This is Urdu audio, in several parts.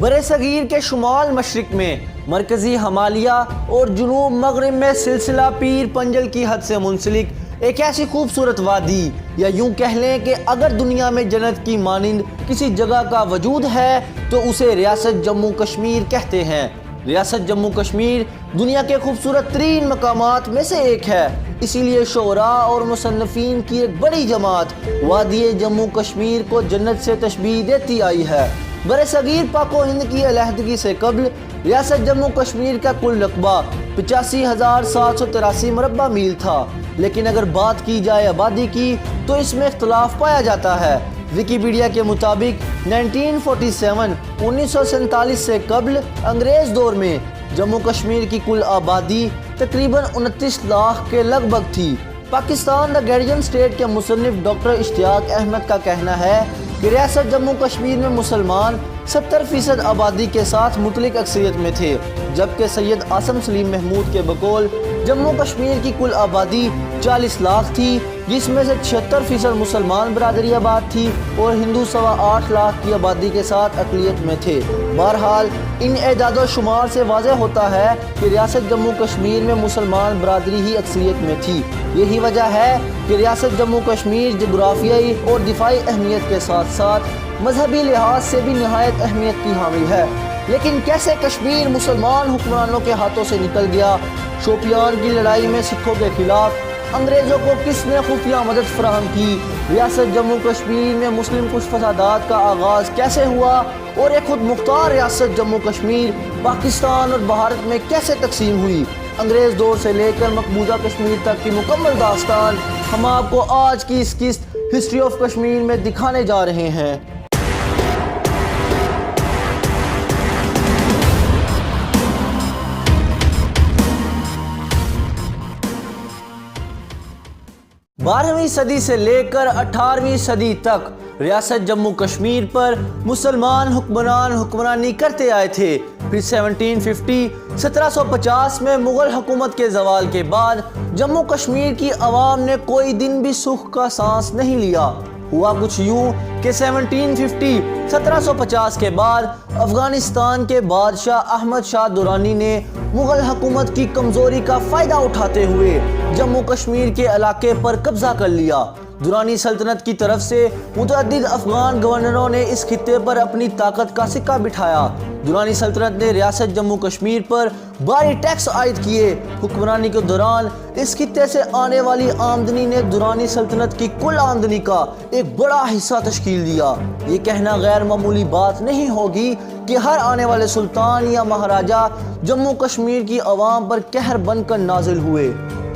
برصغیر کے شمال مشرق میں مرکزی ہمالیہ اور جنوب مغرب میں سلسلہ پیر پنجل کی حد سے منسلک ایک ایسی خوبصورت وادی، یا یوں کہہ لیں کہ اگر دنیا میں جنت کی مانند کسی جگہ کا وجود ہے تو اسے ریاست جموں کشمیر کہتے ہیں۔ ریاست جموں کشمیر دنیا کے خوبصورت ترین مقامات میں سے ایک ہے، اسی لیے شعراء اور مصنفین کی ایک بڑی جماعت وادی جموں کشمیر کو جنت سے تشبیہ دیتی آئی ہے۔ برصغیر پاک و ہند کی علیحدگی سے قبل ریاست جموں کشمیر کا کل رقبہ 85,783 مربع میل تھا، لیکن اگر بات کی جائے آبادی کی تو اس میں اختلاف پایا جاتا ہے۔ ویکیپیڈیا کے مطابق 1947 سے قبل انگریز دور میں جموں کشمیر کی کل آبادی تقریباً 29 لاکھ کے لگ بھگ تھی۔ پاکستان دا گارڈین اسٹیٹ کے مصنف ڈاکٹر اشتیاق احمد کا کہنا ہے کہ ریاست جموں کشمیر میں مسلمان 70% آبادی کے ساتھ مطلق اکثریت میں تھے، جبکہ سید عاصم سلیم محمود کے بقول جموں کشمیر کی کل آبادی 40 لاکھ تھی، جس میں سے 76% مسلمان برادری آباد تھی اور ہندو 8.25 لاکھ کی آبادی کے ساتھ اقلیت میں تھے۔ بہرحال ان اعداد و شمار سے واضح ہوتا ہے کہ ریاست جموں کشمیر میں مسلمان برادری ہی اکثریت میں تھی۔ یہی وجہ ہے کہ ریاست جموں کشمیر جغرافیائی اور دفاعی اہمیت کے ساتھ ساتھ مذہبی لحاظ سے بھی نہایت اہمیت کی حامل ہے۔ لیکن کیسے کشمیر مسلمان حکمرانوں کے ہاتھوں سے نکل گیا؟ شوپیان کی لڑائی میں سکھوں کے خلاف انگریزوں کو کس نے خفیہ مدد فراہم کی؟ ریاست جموں کشمیر میں مسلم کش فسادات کا آغاز کیسے ہوا اور ایک خود مختار ریاست جموں کشمیر پاکستان اور بھارت میں کیسے تقسیم ہوئی؟ انگریز دور سے لے کر مقبوضہ کشمیر تک کی مکمل داستان ہم آپ کو آج کی اس قسط ہسٹری آف کشمیر میں دکھانے جا رہے ہیں۔ بارہویں صدی سے لے کر 18ویں صدی تک ریاست جموں کشمیر پر مسلمان حکمران حکمرانی کرتے آئے تھے۔ پھر 1750 میں مغل حکومت کے زوال کے بعد جموں کشمیر کی عوام نے کوئی دن بھی سکھ کا سانس نہیں لیا۔ ہوا کچھ یوں کہ 1750 کے بعد افغانستان کے بادشاہ احمد شاہ درانی نے مغل حکومت کی کمزوری کا فائدہ اٹھاتے ہوئے جموں کشمیر کے علاقے پر قبضہ کر لیا۔ درانی سلطنت کی طرف سے متعدد افغان گورنروں نے اس خطے پر اپنی طاقت کا سکہ بٹھایا۔ درانی سلطنت نے ریاست جموں کشمیر پر بھاری ٹیکس عائد کیے۔ حکمرانی کے دوران اس خطے سے آنے والی آمدنی نے درانی سلطنت کی کل آمدنی کا ایک بڑا حصہ تشکیل دیا۔ یہ کہنا غیر معمولی بات نہیں ہوگی کہ ہر آنے والے سلطان یا مہاراجہ جموں کشمیر کی عوام پر قہر بن کر نازل ہوئے۔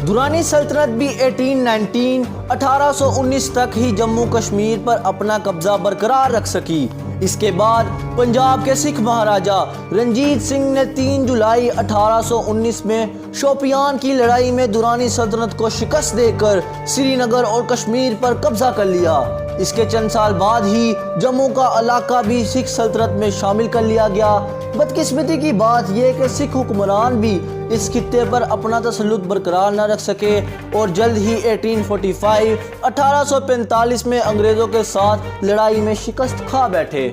درانی سلطنت بھی 1819 تک ہی جموں کشمیر پر اپنا قبضہ برقرار رکھ سکی۔ اس کے بعد پنجاب کے سکھ مہاراجہ رنجیت سنگھ نے 3 جولائی 1819 میں شوپیان کی لڑائی میں درانی سلطنت کو شکست دے کر سری نگر اور کشمیر پر قبضہ کر لیا۔ اس کے چند سال بعد ہی جموں کا علاقہ بھی سکھ سلطنت میں شامل کر لیا گیا۔ بدقسمتی کی بات یہ کہ سکھ حکمران بھی اس خطے پر اپنا تسلط برقرار نہ رکھ سکے اور جلد ہی 1845 میں انگریزوں کے ساتھ لڑائی میں شکست کھا بیٹھے۔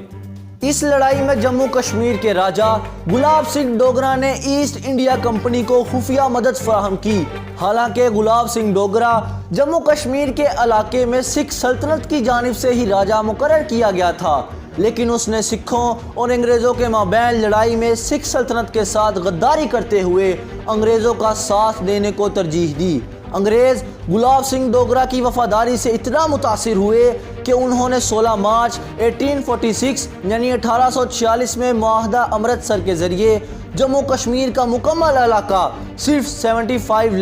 اس لڑائی میں جموں کشمیر کے راجہ گلاب سنگھ ڈوگرا نے ایسٹ انڈیا کمپنی کو خفیہ مدد فراہم کی۔ حالانکہ گلاب سنگھ ڈوگرا جموں کشمیر کے علاقے میں سکھ سلطنت کی جانب سے ہی راجہ مقرر کیا گیا تھا، لیکن اس نے سکھوں اور انگریزوں کے مابین لڑائی میں سکھ سلطنت کے ساتھ غداری کرتے ہوئے انگریزوں کا ساتھ دینے کو ترجیح دی۔ انگریز گلاب سنگھ ڈوگرا کی وفاداری سے اتنا متاثر ہوئے کہ انہوں نے 16 مارچ 1846 یعنی 1846 میں معاہدہ امرتسر کے ذریعے جموں کشمیر کا مکمل علاقہ صرف 75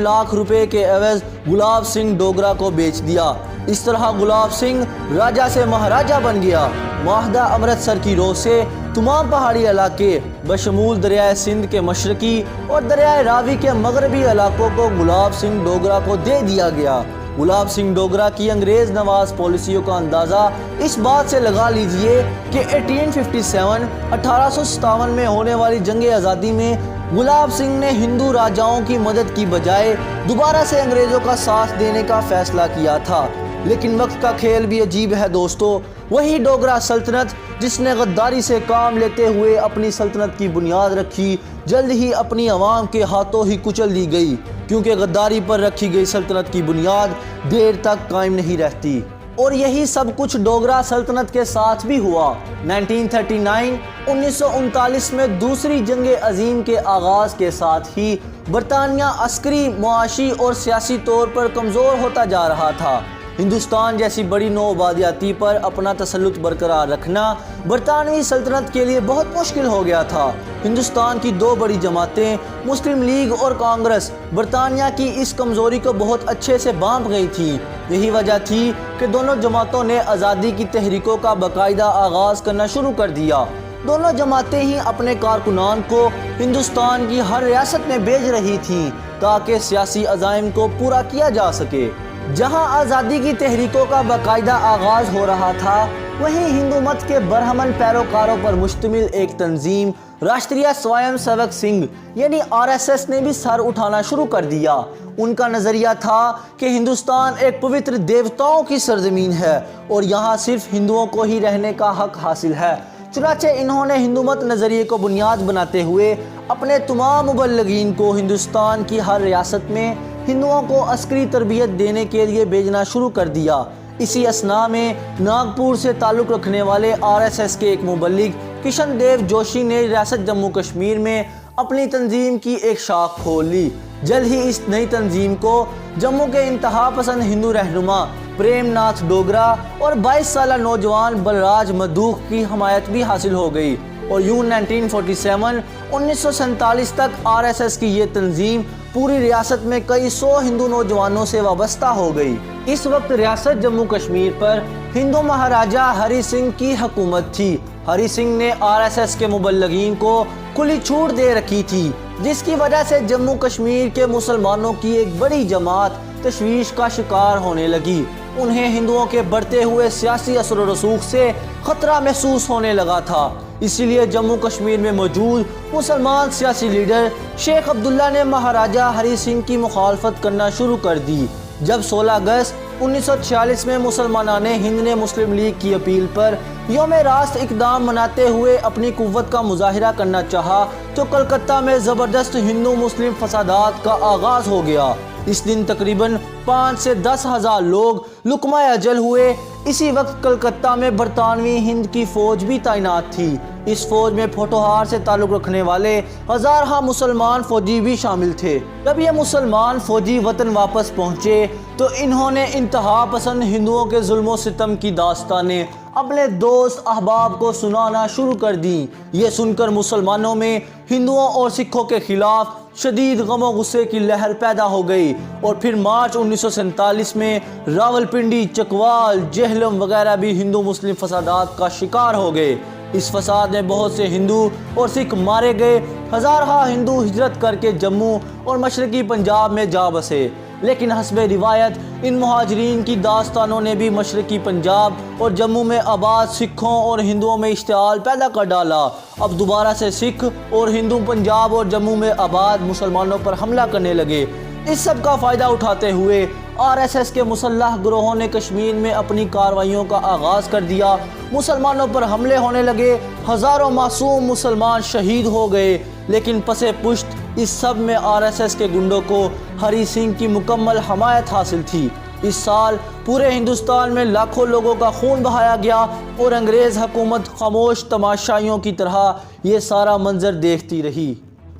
لاکھ روپے کے عوض گلاب سنگھ ڈوگرا کو بیچ دیا۔ اس طرح گلاب سنگھ راجہ سے مہاراجہ بن گیا۔ معاہدہ امرتسر کی روح سے تمام پہاڑی علاقے بشمول دریائے سندھ کے مشرقی اور دریائے راوی کے مغربی علاقوں کو گلاب سنگھ ڈوگرا کو دے دیا گیا۔ گلاب سنگھ ڈوگرا کی انگریز نواز پالیسیوں کا اندازہ اس بات سے لگا لیجئے کہ 1857 میں ہونے والی جنگ آزادی میں گلاب سنگھ نے ہندو راجاؤں کی مدد کی بجائے دوبارہ سے انگریزوں کا ساتھ دینے کا فیصلہ کیا تھا۔ لیکن وقت کا کھیل بھی عجیب ہے دوستو، وہی ڈوگرا سلطنت جس نے غداری سے کام لیتے ہوئے اپنی سلطنت کی بنیاد رکھی، جلد ہی اپنی عوام کے ہاتھوں ہی کچل دی گئی، کیونکہ غداری پر رکھی گئی سلطنت کی بنیاد دیر تک قائم نہیں رہتی۔ اور یہی سب کچھ ڈوگرا سلطنت کے ساتھ بھی ہوا۔ 1939 میں دوسری جنگ عظیم کے آغاز کے ساتھ ہی برطانیہ عسکری، معاشی اور سیاسی طور پر کمزور ہوتا جا رہا تھا۔ ہندوستان جیسی بڑی نو آبادیاتی پر اپنا تسلط برقرار رکھنا برطانوی سلطنت کے لیے بہت مشکل ہو گیا تھا۔ ہندوستان کی دو بڑی جماعتیں مسلم لیگ اور کانگریس برطانیہ کی اس کمزوری کو بہت اچھے سے بانپ گئی تھیں۔ یہی وجہ تھی کہ دونوں جماعتوں نے آزادی کی تحریکوں کا باقاعدہ آغاز کرنا شروع کر دیا۔ دونوں جماعتیں ہی اپنے کارکنان کو ہندوستان کی ہر ریاست میں بھیج رہی تھیں تاکہ سیاسی عزائم کو پورا کیا جا سکے۔ جہاں آزادی کی تحریکوں کا باقاعدہ آغاز ہو رہا تھا، وہیں ہندو مت کے برہمن پیروکاروں پر مشتمل ایک تنظیم راشٹریہ سویم سیوک سنگھ یعنی RSS نے بھی سر اٹھانا شروع کر دیا۔ ان کا نظریہ تھا کہ ہندوستان ایک پوتر دیوتاؤں کی سرزمین ہے اور یہاں صرف ہندوؤں کو ہی رہنے کا حق حاصل ہے۔ چنانچہ انہوں نے ہندو مت نظریے کو بنیاد بناتے ہوئے اپنے تمام مبلغین کو ہندوستان کی ہر ریاست میں ہندوؤں کو عسکری تربیت دینے کے لیے بھیجنا شروع کر دیا۔ اسی اثناء میں ناگپور سے تعلق رکھنے والے RSS کے ایک مبلغ کشن دیو جوشی نے ریاست جموں کشمیر میں اپنی تنظیم کی ایک شاخ کھول لی۔ جلد ہی اس نئی تنظیم کو جموں کے انتہا پسند ہندو رہنما پریم ناتھ ڈوگرا اور 22 سالہ نوجوان بلراج مدوخ کی حمایت بھی حاصل ہو گئی، اور یوں 1947 تک RSS کی یہ تنظیم پوری ریاست میں کئی سو ہندو نوجوانوں سے وابستہ ہو گئی۔ اس وقت ریاست جموں کشمیر پر ہندو مہاراجہ ہری سنگھ کی حکومت تھی۔ ہری سنگھ نے RSS کے مبلغین کو کھلی چھوٹ دے رکھی تھی، جس کی وجہ سے جموں کشمیر کے مسلمانوں کی ایک بڑی جماعت تشویش کا شکار ہونے لگی۔ انہیں ہندوؤں کے بڑھتے ہوئے سیاسی اثر و رسوخ سے خطرہ محسوس ہونے لگا تھا۔ اسی لیے جموں کشمیر میں موجود مسلمان سیاسی لیڈر شیخ عبداللہ نے مہاراجہ ہری سنگھ کی مخالفت کرنا شروع کر دی۔ جب 16 اگست 1946 میں مسلمانان ہند نے مسلم لیگ کی اپیل پر یوم راست اقدام مناتے ہوئے اپنی قوت کا مظاہرہ کرنا چاہا تو کلکتہ میں زبردست ہندو مسلم فسادات کا آغاز ہو گیا۔ اس دن تقریباً 5 سے 10 ہزار لوگ لقمہ اجل ہوئے۔ اسی وقت کلکتہ میں برطانوی ہند کی فوج بھی تعینات تھی۔ اس فوج میں پوٹھوہار سے تعلق رکھنے والے ہزارہ مسلمان فوجی بھی شامل تھے۔ جب یہ مسلمان فوجی وطن واپس پہنچے تو انہوں نے انتہا پسند ہندوؤں کے ظلم و ستم کی داستانیں اپنے دوست احباب کو سنانا شروع کر دیں۔ یہ سن کر مسلمانوں میں ہندوؤں اور سکھوں کے خلاف شدید غم و غصے کی لہر پیدا ہو گئی، اور پھر مارچ 1947 میں راولپنڈی، چکوال، جہلم وغیرہ بھی ہندو مسلم فسادات کا شکار ہو گئے۔ اس فساد میں بہت سے ہندو اور سکھ مارے گئے۔ ہزارہ ہندو ہجرت کر کے جموں اور مشرقی پنجاب میں جا بسے، لیکن حسب روایت ان مہاجرین کی داستانوں نے بھی مشرقی پنجاب اور جموں میں آباد سکھوں اور ہندوؤں میں اشتعال پیدا کر ڈالا۔ اب دوبارہ سے سکھ اور ہندو پنجاب اور جموں میں آباد مسلمانوں پر حملہ کرنے لگے۔ اس سب کا فائدہ اٹھاتے ہوئے RSS کے مسلح گروہوں نے کشمیر میں اپنی کارروائیوں کا آغاز کر دیا۔ مسلمانوں پر حملے ہونے لگے، ہزاروں معصوم مسلمان شہید ہو گئے، لیکن پس پشت اس سب میں RSS کے گنڈوں کو ہری سنگھ کی مکمل حمایت حاصل تھی۔ اس سال پورے ہندوستان میں لاکھوں لوگوں کا خون بہایا گیا، اور انگریز حکومت خاموش تماشائیوں کی طرح یہ سارا منظر دیکھتی رہی۔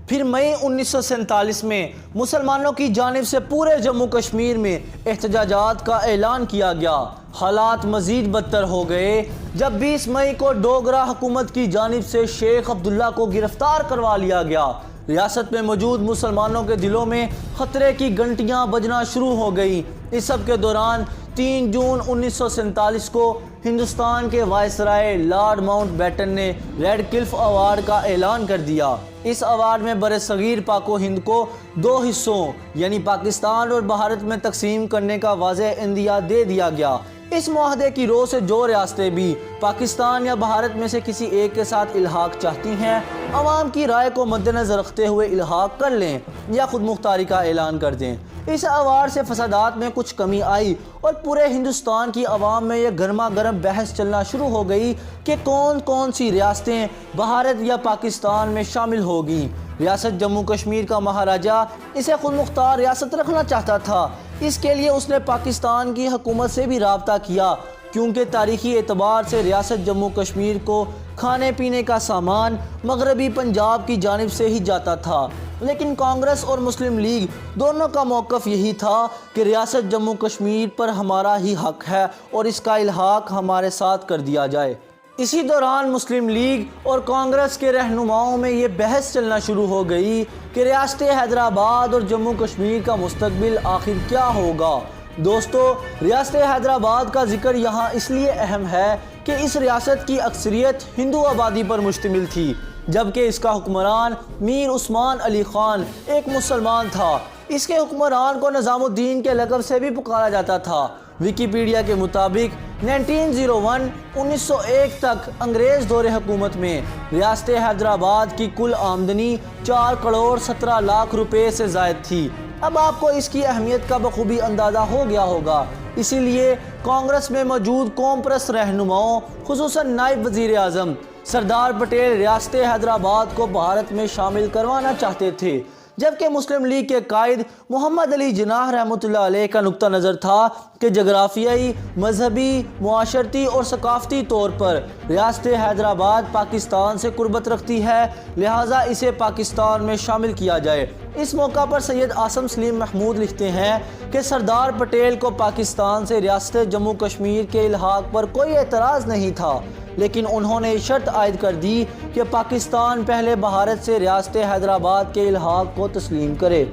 پھر مئی 1947 میں مسلمانوں کی جانب سے پورے جموں کشمیر میں احتجاجات کا اعلان کیا گیا۔ حالات مزید بدتر ہو گئے جب 20 مئی کو ڈوگرا حکومت کی جانب سے شیخ عبداللہ کو گرفتار کروا لیا گیا۔ ریاست میں موجود مسلمانوں کے دلوں میں خطرے کی گھنٹیاں بجنا شروع ہو گئیں۔ اس سب کے دوران 3 جون 1947 کو ہندوستان کے وائسرائے لارڈ ماؤنٹ بیٹن نے ریڈ کلف ایوارڈ کا اعلان کر دیا۔ اس ایوارڈ میں برصغیر پاک و ہند کو 2 حصوں یعنی پاکستان اور بھارت میں تقسیم کرنے کا واضح عندیہ دے دیا گیا۔ اس معاہدے کی رو سے جو ریاستیں بھی پاکستان یا بھارت میں سے کسی ایک کے ساتھ الحاق چاہتی ہیں، عوام کی رائے کو مد نظر رکھتے ہوئے الحاق کر لیں یا خود مختاری کا اعلان کر دیں۔ اس ایوار سے فسادات میں کچھ کمی آئی اور پورے ہندوستان کی عوام میں یہ گرما گرم بحث چلنا شروع ہو گئی کہ کون کون سی ریاستیں بھارت یا پاکستان میں شامل ہوگی۔ ریاست جموں کشمیر کا مہاراجہ اسے خود مختار ریاست رکھنا چاہتا تھا۔ اس کے لیے اس نے پاکستان کی حکومت سے بھی رابطہ کیا، کیونکہ تاریخی اعتبار سے ریاست جموں کشمیر کو کھانے پینے کا سامان مغربی پنجاب کی جانب سے ہی جاتا تھا۔ لیکن کانگریس اور مسلم لیگ دونوں کا موقف یہی تھا کہ ریاست جموں کشمیر پر ہمارا ہی حق ہے اور اس کا الحاق ہمارے ساتھ کر دیا جائے۔ اسی دوران مسلم لیگ اور کانگریس کے رہنماؤں میں یہ بحث چلنا شروع ہو گئی کہ ریاست حیدرآباد اور جموں کشمیر کا مستقبل آخر کیا ہوگا۔ دوستو، ریاست حیدرآباد کا ذکر یہاں اس لیے اہم ہے کہ اس ریاست کی اکثریت ہندو آبادی پر مشتمل تھی، جبکہ اس کا حکمران میر عثمان علی خان ایک مسلمان تھا۔ اس کے حکمران کو نظام الدین کے لقب سے بھی پکارا جاتا تھا۔ ویکیپیڈیا کے مطابق 1901 تک انگریز دور حکومت میں ریاست حیدرآباد کی کل آمدنی 4 کروڑ 17 لاکھ روپے سے زائد تھی۔ اب آپ کو اس کی اہمیت کا بخوبی اندازہ ہو گیا ہوگا۔ اسی لیے کانگریس میں موجود قوم پرست رہنماؤں، خصوصاً نائب وزیر اعظم سردار پٹیل، ریاست حیدرآباد کو بھارت میں شامل کروانا چاہتے تھے، جبکہ مسلم لیگ کے قائد محمد علی جناح رحمۃ اللہ علیہ کا نقطہ نظر تھا کہ جغرافیائی، مذہبی، معاشرتی اور ثقافتی طور پر ریاست حیدرآباد پاکستان سے قربت رکھتی ہے، لہٰذا اسے پاکستان میں شامل کیا جائے۔ اس موقع پر سید عاصم سلیم محمود لکھتے ہیں کہ سردار پٹیل کو پاکستان سے ریاست جموں کشمیر کے الحاق پر کوئی اعتراض نہیں تھا، لیکن انہوں نے شرط عائد کر دی کہ پاکستان پہلے بھارت سے ریاست حیدرآباد کے الحاق کو تسلیم کرے۔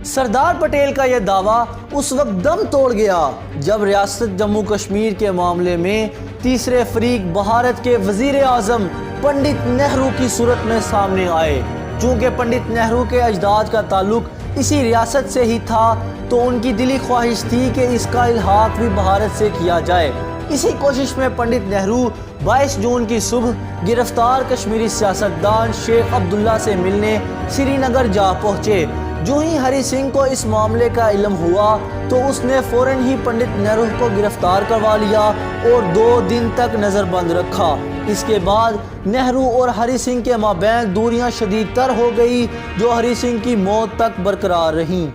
سردار پٹیل کا یہ دعویٰ اس وقت دم توڑ گیا جب ریاست جموں کشمیر کے معاملے میں تیسرے فریق بھارت کے وزیر اعظم پنڈت نہرو کی صورت میں سامنے آئے۔ چونکہ پنڈت نہرو کے اجداد کا تعلق اسی ریاست سے ہی تھا، تو ان کی دلی خواہش تھی کہ اس کا الحاق بھی بھارت سے کیا جائے۔ اسی کوشش میں پنڈت نہرو 22 جون کی صبح گرفتار کشمیری سیاستدان شیخ عبداللہ سے ملنے سری نگر جا پہنچے۔ جو ہی ہری سنگھ کو اس معاملے کا علم ہوا تو اس نے فوراً ہی پنڈت نہرو کو گرفتار کروا لیا اور 2 دن تک نظر بند رکھا۔ اس کے بعد نہرو اور ہری سنگھ کے مابین دوریاں شدید تر ہو گئی، جو ہری سنگھ کی موت تک برقرار رہیں۔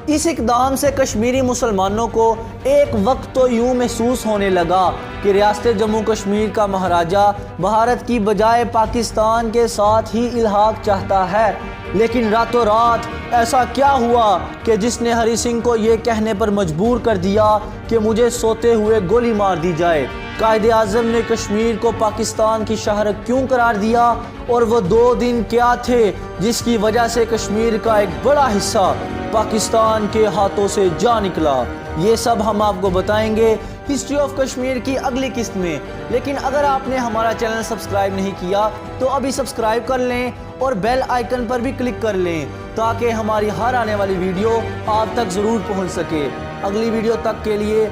اس اقدام سے کشمیری مسلمانوں کو ایک وقت تو یوں محسوس ہونے لگا کہ ریاست جموں کشمیر کا مہاراجہ بھارت کی بجائے پاکستان کے ساتھ ہی الحاق چاہتا ہے، لیکن راتوں رات ایسا کیا ہوا کہ جس نے ہری سنگھ کو یہ کہنے پر مجبور کر دیا کہ مجھے سوتے ہوئے گولی مار دی جائے؟ قائد اعظم نے کشمیر کو پاکستان کی شہرک کیوں قرار دیا، اور وہ 2 دن کیا تھے جس کی وجہ سے کشمیر کا ایک بڑا حصہ پاکستان کے ہاتھوں سے جا نکلا؟ یہ سب ہم آپ کو بتائیں گے ہسٹری آف کشمیر کی اگلی قسط میں۔ لیکن اگر آپ نے ہمارا چینل سبسکرائب نہیں کیا تو ابھی سبسکرائب کر لیں اور بیل آئیکن پر بھی کلک کر لیں تاکہ ہماری ہر آنے والی ویڈیو آپ تک ضرور پہنچ سکے۔ اگلی ویڈیو تک کے لیے